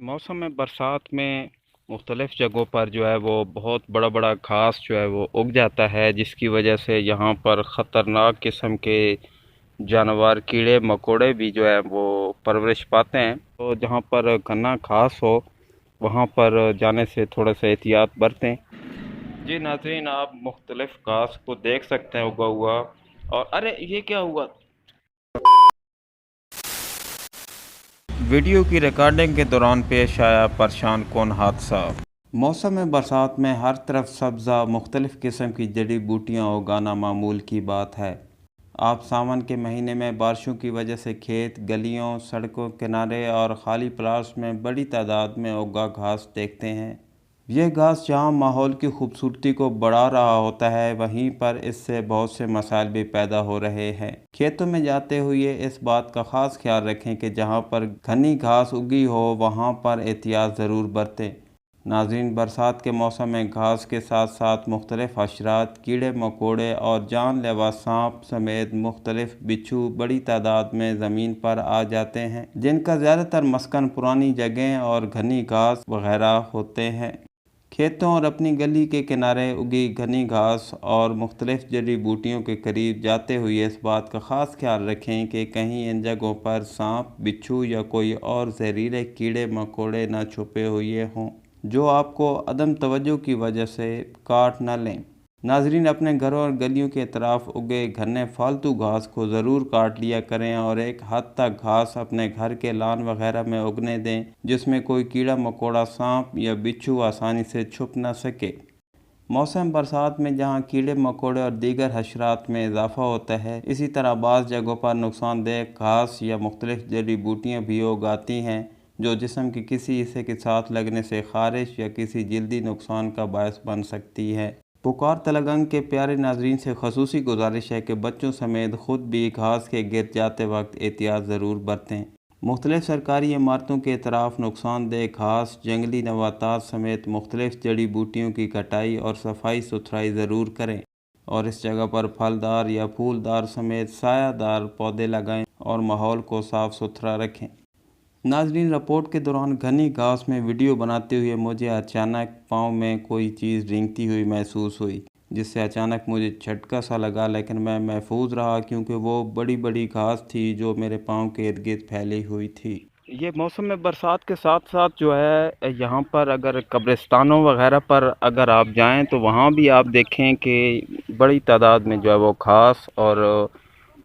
मौसम बरसात में मुख्तलिफ़ जगहों पर जो है वो बहुत बड़ा बड़ा घास जो है वो उग जाता है, जिसकी वजह से यहाँ पर ख़तरनाक किस्म के जानवर कीड़े मकोड़े भी जो है वो परवरिश पाते हैं। तो जहाँ पर घना घास हो वहाँ पर जाने से थोड़ा सा एहतियात बरतें। जी नाज़रीन, आप मुख्तलिफ़ घास को देख सकते हैं उगा हुआ। और अरे ये क्या हुआ? वीडियो की रिकॉर्डिंग के दौरान पेश आया परेशान कौन हादसा। मौसम बरसात में हर तरफ सब्ज़ा मुख्तलिफ़ किस्म की जड़ी बूटियाँ उगाना मामूल की बात है। आप सावन के महीने में बारिशों की वजह से खेत, गलियों, सड़कों किनारे और खाली प्लाट्स में बड़ी तादाद में उगा घास देखते हैं। यह घास जहाँ माहौल की खूबसूरती को बढ़ा रहा होता है, वहीं पर इससे बहुत से मसाइल भी पैदा हो रहे हैं। खेतों में जाते हुए इस बात का ख़ास ख्याल रखें कि जहाँ पर घनी घास उगी हो वहाँ पर एहतियात ज़रूर बरतें। नाज़रीन, बरसात के मौसम में घास के साथ साथ मुख्तलिफ़ हशरात, कीड़े मकोड़े और जानलेवा सांप समेत मुख्तलिफ़ बिच्छू बड़ी तादाद में ज़मीन पर आ जाते हैं, जिनका ज़्यादातर मस्कन पुरानी जगहें और घनी घास वगैरह होते हैं। खेतों और अपनी गली के किनारे उगी घनी घास और मुख्तलिफ़ जड़ी बूटियों के करीब जाते हुए इस बात का ख़ास ख्याल रखें कि कहीं इन जगहों पर सांप, बिच्छू या कोई और जहरीले कीड़े मकोड़े न छुपे हुए हों जो आपको अदम तवज्जो की वजह से काट न लें। नाजरीन, अपने घरों और गलियों के अतराफ उगे घने फालतू घास को ज़रूर काट लिया करें और एक हद तक घास अपने घर के लान वगैरह में उगने दें जिसमें कोई कीड़ा मकोड़ा, सांप या बिच्छू आसानी से छुप न सके। मौसम बरसात में जहाँ कीड़े मकोड़े और दीगर हशरात में इजाफा होता है, इसी तरह बाज़ जगहों पर नुकसानदेह घास या मुख्तलिफ़ जड़ी बूटियाँ भी उगाती हैं जो जिस्म के किसी हिस्से के साथ लगने से ख़ारिश या किसी जल्दी नुकसान का बायस बन सकती है। पुकार तलगंग के प्यारे नाजरीन से खसूसी गुजारिश है कि बच्चों समेत ख़ुद भी घास के गिर जाते वक्त एहतियात ज़रूर बरतें। मुख्तलिफ़ सरकारी इमारतों के अतराफ नुकसानदेह घास, जंगली नबातात समेत मुख्तलिफ़ जड़ी बूटियों की कटाई और सफाई सुथराई ज़रूर करें और इस जगह पर फलदार या फूलदार समेत सायादार पौधे लगाएं और माहौल को साफ़ सुथरा रखें। नाजरीन, रिपोर्ट के दौरान घनी घास में वीडियो बनाते हुए मुझे अचानक पाँव में कोई चीज़ रेंगती हुई महसूस हुई, जिससे अचानक मुझे झटका सा लगा, लेकिन मैं महफूज रहा क्योंकि वो बड़ी बड़ी घास थी जो मेरे पाँव के इर्द गिर्द फैली हुई थी। ये मौसम में बरसात के साथ साथ जो है यहाँ पर अगर कब्रिस्तानों वगैरह पर अगर आप जाएं तो वहाँ भी आप देखें कि बड़ी तादाद में जो है वो घास और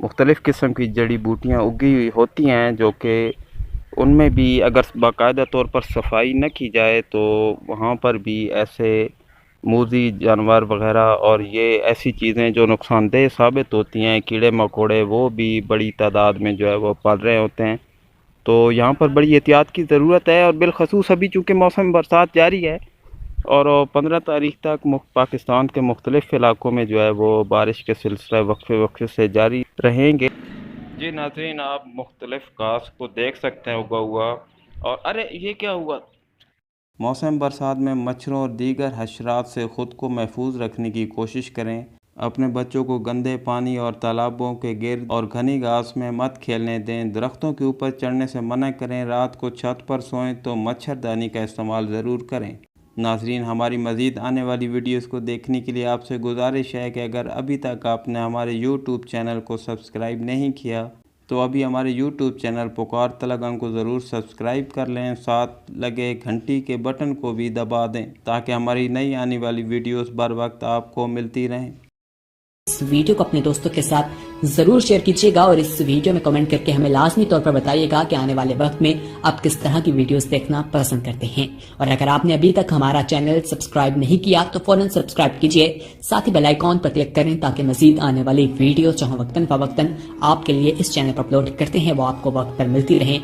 मुख्तलिफ़ किस्म की जड़ी बूटियाँ उगी हुई होती हैं, जो कि उनमें भी अगर बाकायदा तौर पर सफाई न की जाए तो वहाँ पर भी ऐसे मूज़ी जानवर वगैरह और ये ऐसी चीज़ें जो नुकसानदेह साबित होती हैं, कीड़े मकोड़े, वो भी बड़ी तादाद में जो है वो पल रहे होते हैं। तो यहाँ पर बड़ी एहतियात की ज़रूरत है। और बिलखसूस अभी चूँकि मौसम बरसात जारी है और 15 तारीख तक पाकिस्तान के मुख्तलिफ़ इलाकों में जो है वो बारिश के सिलसिले वक्फे वक्फे से जारी रहेंगे। जी नाज़रीन, आप मुख्तलिफ़ घास को देख सकते हैं उगा हुआ। और अरे ये क्या हुआ? मौसम बरसात में मच्छरों और दीगर हशरात से ख़ुद को महफूज रखने की कोशिश करें। अपने बच्चों को गंदे पानी और तालाबों के गिर्द और घनी घास में मत खेलने दें। दरख्तों के ऊपर चढ़ने से मना करें। रात को छत पर सोएं तो मच्छरदानी का इस्तेमाल ज़रूर करें। नाजरीन, हमारी मज़ीद आने वाली वीडियोस को देखने के लिए आपसे गुजारिश है कि अगर अभी तक आपने हमारे यूट्यूब चैनल को सब्सक्राइब नहीं किया तो अभी हमारे यूट्यूब चैनल पुकार तलगंग को ज़रूर सब्सक्राइब कर लें। साथ लगे घंटी के बटन को भी दबा दें ताकि हमारी नई आने वाली वीडियोस बर वक्त आपको मिलती रहें। इस वीडियो को अपने दोस्तों के साथ जरूर शेयर कीजिएगा और इस वीडियो में कमेंट करके हमें लाजमी तौर पर बताइएगा कि आने वाले वक्त में आप किस तरह की वीडियोस देखना पसंद करते हैं। और अगर आपने अभी तक हमारा चैनल सब्सक्राइब नहीं किया तो फौरन सब्सक्राइब कीजिए, साथ ही बेल आइकॉन पर क्लिक करें ताकि मजीद आने वाली वीडियो जहां वक्तन फवक्तन आपके लिए इस चैनल पर अपलोड करते हैं वो आपको वक्त पर मिलती रहे।